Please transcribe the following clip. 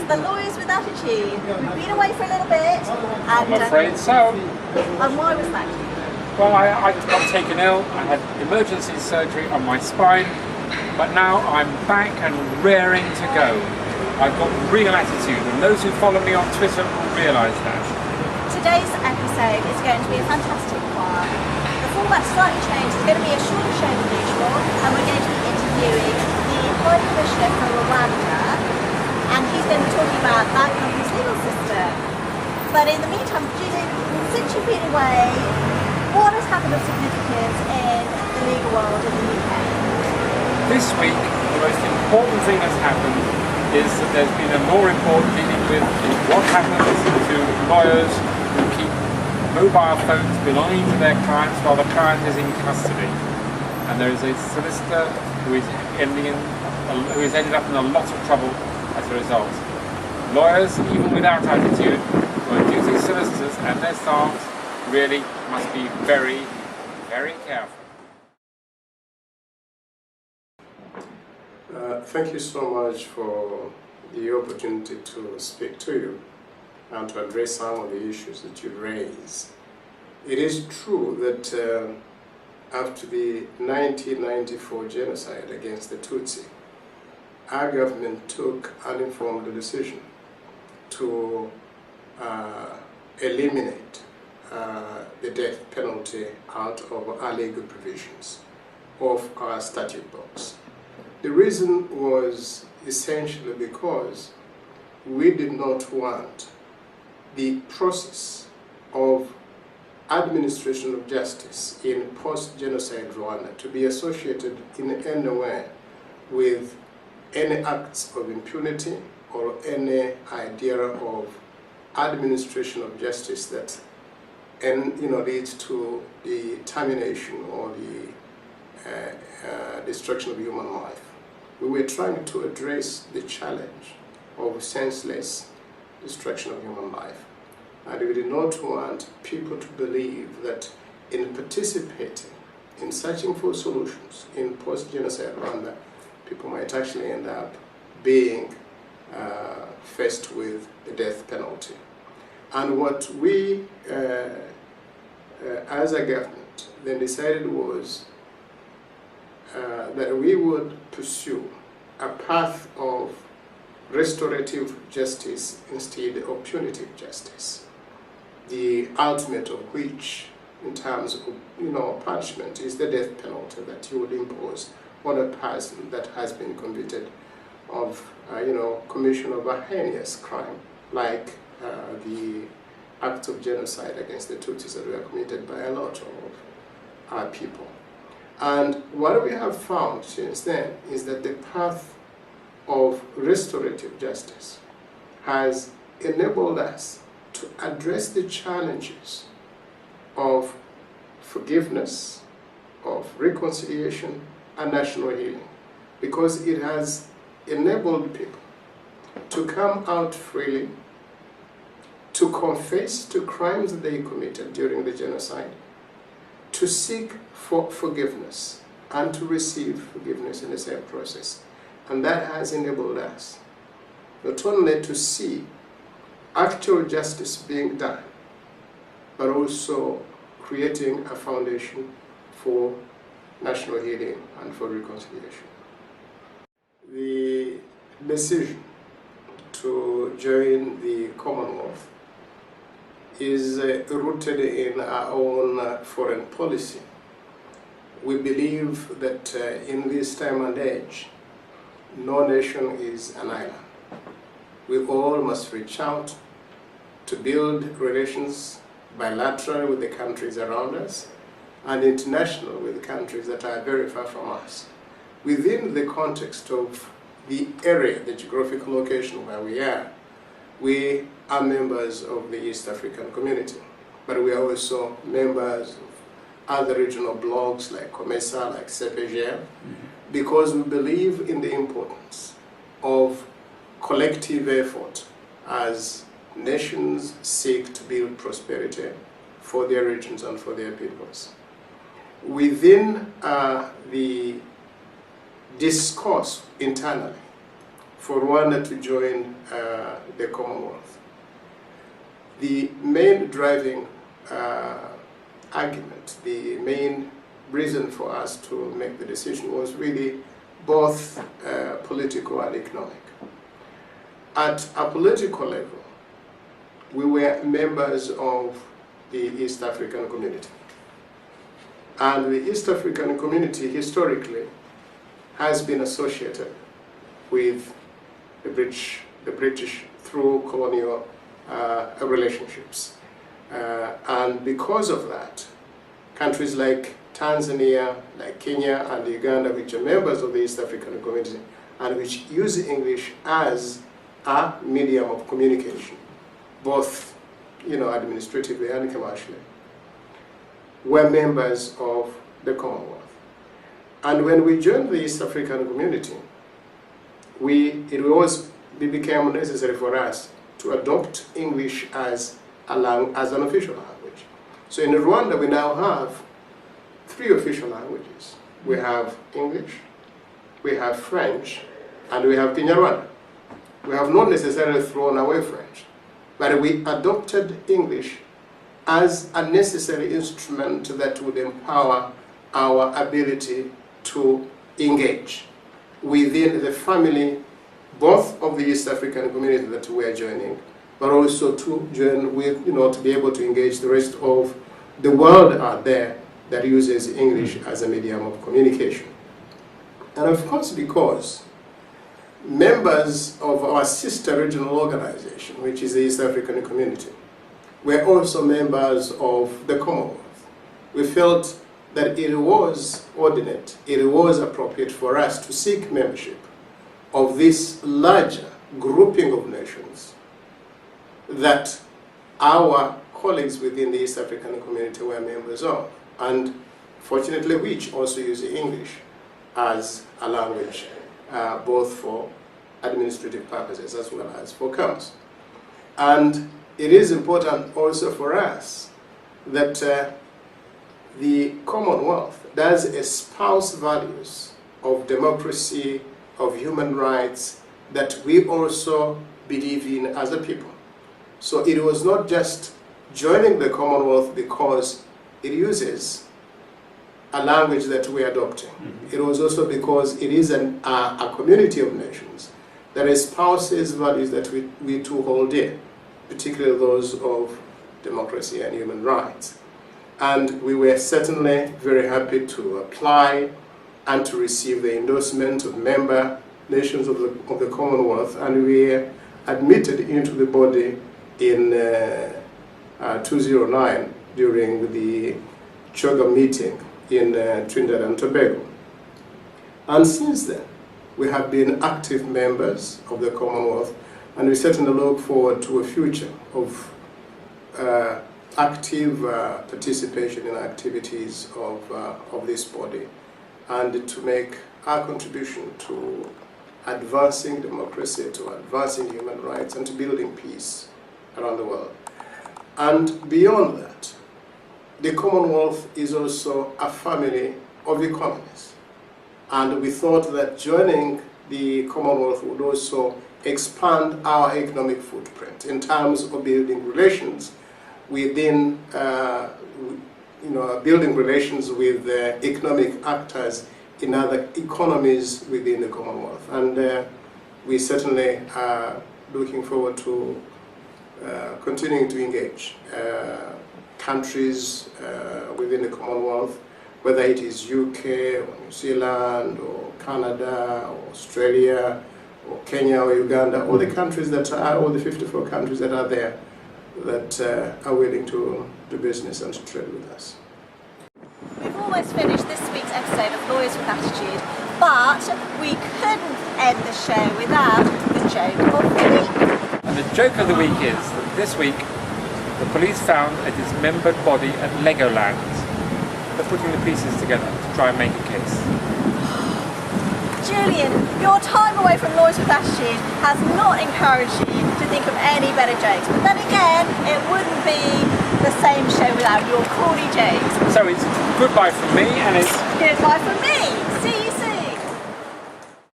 the Lawyers with Attitude. We've been away for a little bit. And, I'm afraid so. And why was that? Well, I got taken ill. I had emergency surgery on my spine, but now I'm back and raring to go. I've got real attitude, and those who follow me on Twitter will realise that. Today's episode is going to be a fantastic one. The format's slightly changed. It's going to be a shorter show than usual, and we're going to be interviewing the High Commissioner for Rwanda, and he's going to be talking about that country's legal system. But in the meantime, Judith, since you've been away, what has happened of significance in the legal world in the UK? This week, the most important thing that's happened is that there's been a law report dealing with what happens to lawyers who keep mobile phones belonging to their clients while the client is in custody. And there is a solicitor who has ended up in a lot of trouble as a result. Lawyers, even without attitude, who are duty solicitors and their staffs, really must be very, very careful. Thank you so much for the opportunity to speak to you and to address some of the issues that you raise. It is true that after the 1994 genocide against the Tutsi, our government took an informed decision to eliminate the death penalty out of our legal provisions of our statute books. The reason was essentially because we did not want the process of administration of justice in post-genocide Rwanda to be associated in any way with any acts of impunity or any idea of administration of justice that leads to the termination or the destruction of human life. We were trying to address the challenge of senseless destruction of human life. And we did not want people to believe that in participating in searching for solutions in post-genocide Rwanda, people might actually end up being faced with the death penalty. And what we, as a government, then decided was that we would pursue a path of restorative justice instead of punitive justice, the ultimate of which, in terms of punishment, is the death penalty that you would impose on a person that has been convicted of commission of a heinous crime like the act of genocide against the Tutsis that were committed by a lot of our people. And what we have found since then is that the path of restorative justice has enabled us to address the challenges of forgiveness, of reconciliation, and national healing, because it has enabled people to come out freely, to confess to crimes that they committed during the genocide, to seek for forgiveness, and to receive forgiveness in the same process. And that has enabled us not only to see actual justice being done, but also creating a foundation for national healing and for reconciliation. The decision to join the Commonwealth is rooted in our own foreign policy. We believe that in this time and age, no nation is an island. We all must reach out to build relations bilateral with the countries around us and international with the countries that are very far from us. Within the context of the area, the geographical location where we are members of the East African community, but we are also members of other regional blocs like COMESA, like CEPGL, because we believe in the importance of collective effort as nations seek to build prosperity for their regions and for their peoples. Within the discourse internally, for Rwanda to join the Commonwealth. The main driving argument, the main reason for us to make the decision was really both political and economic. At a political level, we were members of the East African Community. And the East African Community historically has been associated with the British through colonial relationships. And because of that, countries like Tanzania, like Kenya and Uganda, which are members of the East African Community and which use English as a medium of communication, both administratively and commercially, were members of the Commonwealth. And when we joined the East African Community, it became necessary for us to adopt English as an official language. So in Rwanda, we now have 3 official languages. We have English, we have French, and we have Kinyarwanda. We have not necessarily thrown away French, but we adopted English as a necessary instrument that would empower our ability to engage within the family, both of the East African community that we are joining, but also to join with, to be able to engage the rest of the world out there that uses English as a medium of communication. And of course, because members of our sister regional organization, which is the East African Community, were also members of the Commonwealth, we felt that it was ordinate, it was appropriate for us to seek membership of this larger grouping of nations that our colleagues within the East African Community were members of, and fortunately which also use English as a language, both for administrative purposes as well as for commerce. And it is important also for us that the Commonwealth does espouse values of democracy, of human rights, that we also believe in as a people. So it was not just joining the Commonwealth because it uses a language that we are adopting. It was also because it is a community of nations that espouses values that we too hold dear, particularly those of democracy and human rights. And we were certainly very happy to apply and to receive the endorsement of member nations of the Commonwealth, and we were admitted into the body in 2009 during the Choga meeting in Trinidad and Tobago. And since then, we have been active members of the Commonwealth, and we certainly look forward to a future of active participation in activities of this body, and to make our contribution to advancing democracy, to advancing human rights, and to building peace around the world. And beyond that, the Commonwealth is also a family of economies. And we thought that joining the Commonwealth would also expand our economic footprint in terms of building relations within, building relations with economic actors in other economies within the Commonwealth. And we certainly are looking forward to continuing to engage countries within the Commonwealth, whether it is UK or New Zealand or Canada or Australia or Kenya or Uganda, all the countries that are, all the 54 countries that are there that are willing to do business and to trade with us. We've almost finished this week's episode of Lawyers with Attitude, but we couldn't end the show without the joke of the week. And the joke of the week is that this week the police found a dismembered body at Legoland. They're putting the pieces together to try and make a case. Julian, your time away from Lawyers with Attitude has not encouraged you to think of any better jokes, but then again, it wouldn't be the same show without your corny jokes. So it's goodbye from me, and it's goodbye from me. See you soon.